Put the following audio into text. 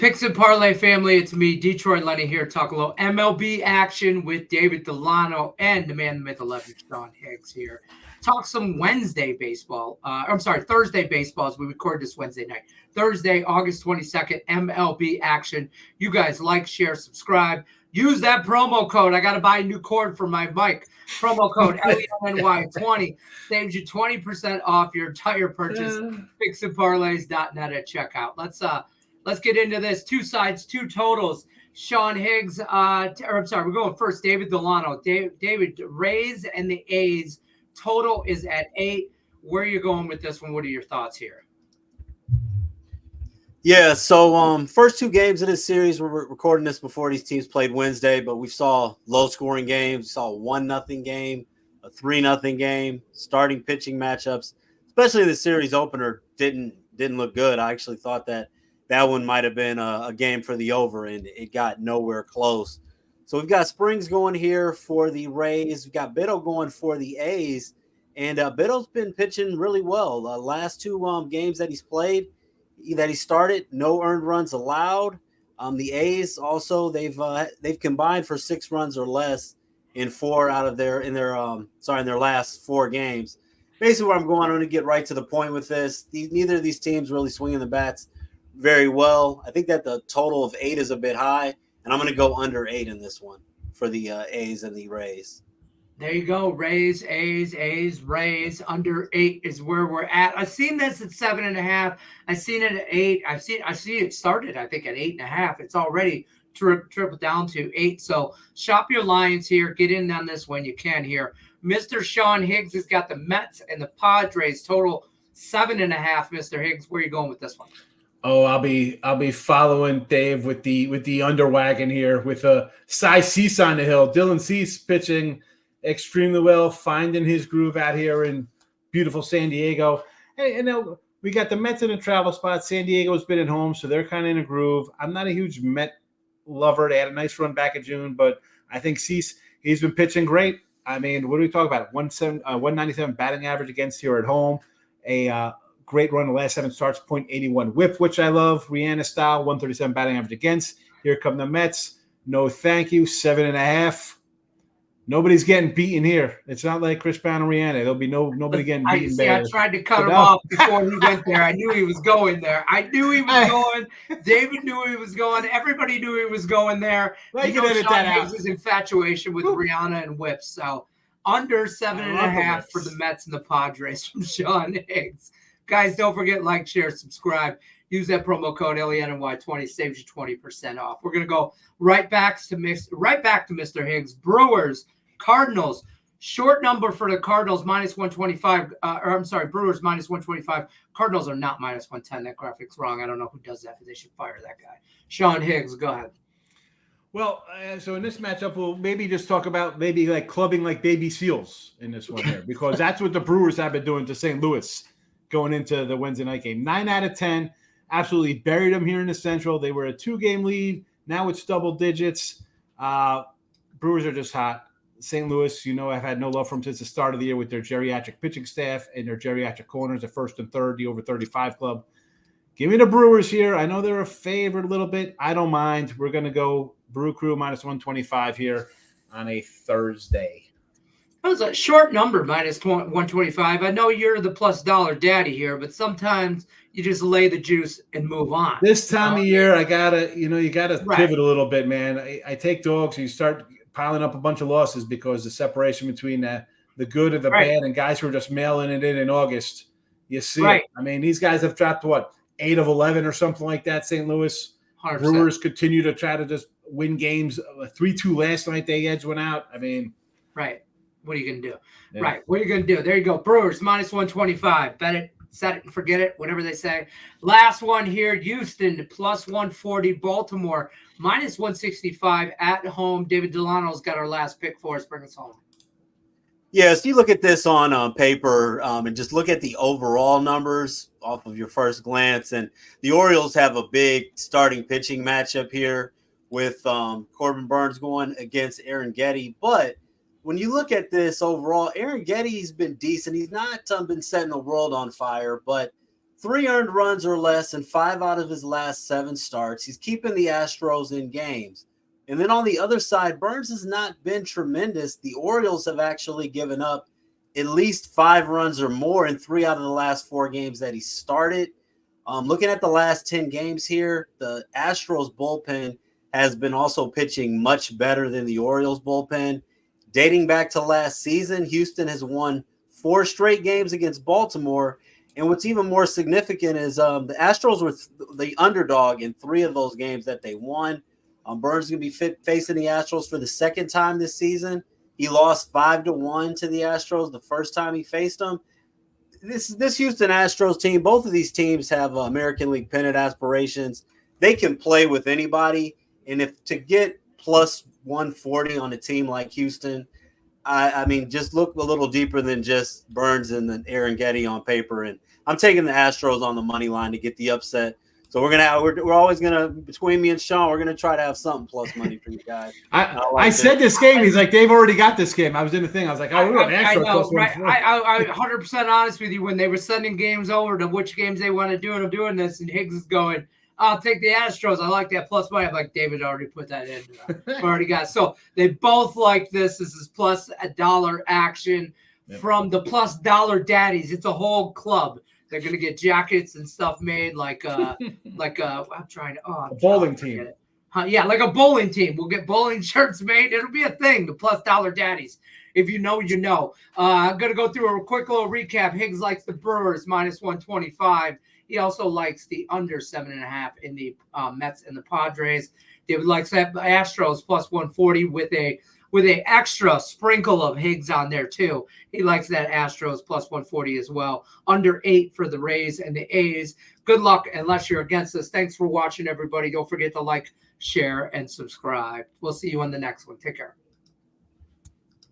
Picks and Parlay family, it's me, Detroit Lenny here, talk a little MLB action with David Delano and the man, the myth, 11, Sean Higgs here. Talk some Thursday baseball as we record this Wednesday night. Thursday, August 22nd, MLB action. You guys like, share, subscribe. Use that promo code. I got to buy a new cord for my mic. Promo code LENY20 saves you 20% off your entire purchase. Picksandparlays.net at checkout. Let's get into this. Two sides, two totals. Sean Higgs, we're going first. David Delano. David, Rays and the A's. Total is at 8. Where are you going with this one? What are your thoughts here? Yeah, so first two games of this series, we're recording this before these teams played Wednesday, but we saw low-scoring games. We saw a 1-0 game, a 3-0 game, starting pitching matchups. Especially the series opener didn't look good. I actually thought that one might have been a game for the over, and it got nowhere close. So we've got Springs going here for the Rays. We've got Biddle going for the A's, and Biddle's been pitching really well. Last two games that he's played, that he started, no earned runs allowed. The A's also they've combined for 6 runs or less in their last 4 games. Basically, where I'm going to get right to the point with this. Neither of these teams really swinging the bats very well. I think that the total of 8 is a bit high, and I'm going to go under 8 in this one for the A's and the Rays. There you go. Rays, A's, Rays. Under 8 is where we're at. I've seen this at 7.5. I've seen it at 8. I see it started, I think, at 8.5. It's already tripled down to 8. So shop your lines here. Get in on this when you can here. Mr. Sean Higgs has got the Mets and the Padres. Total 7.5. Mr. Higgs, where are you going with this one? Oh, I'll be following Dave with the under wagon here with Cy Cease on the hill. Dylan Cease pitching extremely well, finding his groove out here in beautiful San Diego. Hey, and we got the Mets in a travel spot. San Diego's been at home, so they're kind of in a groove. I'm not a huge Met lover. They had a nice run back in June, but I think Cease, he's been pitching great. I mean, what do we talk about? 197 batting average against here at home. A great run the last 7 starts, .81 whip, which I love. Rihanna style, 137 batting average against. Here come the Mets. No thank you, 7.5. Nobody's getting beaten here. It's not like Chris Brown and Rihanna. There'll be nobody getting beaten there. I tried to cut him off before he went there. I knew he was going there. I knew he was going. David knew he was going. Everybody knew he was going there. You can edit that out. His infatuation with Rihanna and whips. So under 7.5 for the Mets and the Padres from Sean Higgs. Guys, don't forget, like, share, subscribe. Use that promo code LENY20, saves you 20% off. We're going to go right back to Mr. Higgs. Brewers, Cardinals. Short number for the Cardinals, -125. Brewers -125. Cardinals are not -110. That graphic's wrong. I don't know who does that, but they should fire that guy. Sean Higgs, go ahead. Well, so in this matchup, we'll maybe just talk about maybe like clubbing like baby seals in this one here, because that's what the Brewers have been doing to St. Louis going into the Wednesday night game. 9 out of 10, absolutely buried them here in the Central. They were a 2-game lead. Now it's double digits. Brewers are just hot. St. Louis, I've had no love for them since the start of the year with their geriatric pitching staff and their geriatric corners, the first and third, the over 35 club. Give me the Brewers here. I know they're a favorite a little bit. I don't mind. We're going to go Brew Crew -125 here on a Thursday. That was a short number, -125. I know you're the plus dollar daddy here, but sometimes you just lay the juice and move on. This time of year, you gotta pivot a little bit, man. I take dogs, and you start piling up a bunch of losses because the separation between the good and the bad, and guys who are just mailing it in August, you see it. I mean, these guys have dropped 8 of 11 or something like that. St. Louis 100%. Brewers continue to try to just win games. 3-2 last night. They edge went out. I mean, right. What are you going to do? Yeah. Right. What are you going to do? There you go. Brewers -125. Bet it, set it, and forget it, whatever they say. Last one here, Houston +140. Baltimore -165 at home. David Delano's got our last pick for us. Bring us home. Yes, you look at this on paper and just look at the overall numbers off of your first glance. And the Orioles have a big starting pitching matchup here with Corbin Burns going against Aaron Getty. But when you look at this overall, Aaron Getty's been decent. He's not been setting the world on fire, but 3 earned runs or less in 5 out of his last 7 starts. He's keeping the Astros in games. And then on the other side, Burns has not been tremendous. The Orioles have actually given up at least 5 runs or more in 3 out of the last 4 games that he started. Looking at the last 10 games here, the Astros bullpen has been also pitching much better than the Orioles bullpen. Dating back to last season, Houston has won 4 straight games against Baltimore. And what's even more significant is the Astros were the underdog in 3 of those games that they won. Burns is going to be facing the Astros for the second time this season. He lost 5-1 to the Astros the first time he faced them. This Houston Astros team, both of these teams have American League pennant aspirations. They can play with anybody. And if to get plus 140 on a team like Houston, I mean, just look a little deeper than just Burns and then Aaron Getty on paper. And I'm taking the Astros on the money line to get the upset. So we're always gonna, between me and Sean, we're gonna try to have something plus money for you guys. I said this game. He's like, they've already got this game. I was in the thing. I was like, oh, we're an Astros plus 140. I 100% honest with you. When they were sending games over to which games they want to do, and I'm doing this, and Higgs is going, I'll take the Astros. I like that plus money. I'm like, David already put that in. Already got it. So they both like this. This is plus $1 action from the plus dollar daddies. It's a whole club. They're gonna get jackets and stuff made like I'm trying to a bowling team. Yeah, like a bowling team. We'll get bowling shirts made. It'll be a thing. The plus dollar daddies. If you know, you know. I'm gonna go through a quick little recap. Higgs likes the Brewers minus 125. He also likes the under 7.5 in the Mets and the Padres. David likes that Astros plus 140 with a extra sprinkle of Higgs on there too. He likes that Astros plus 140 as well. Under 8 for the Rays and the A's. Good luck unless you're against us. Thanks for watching, everybody. Don't forget to like, share, and subscribe. We'll see you on the next one. Take care.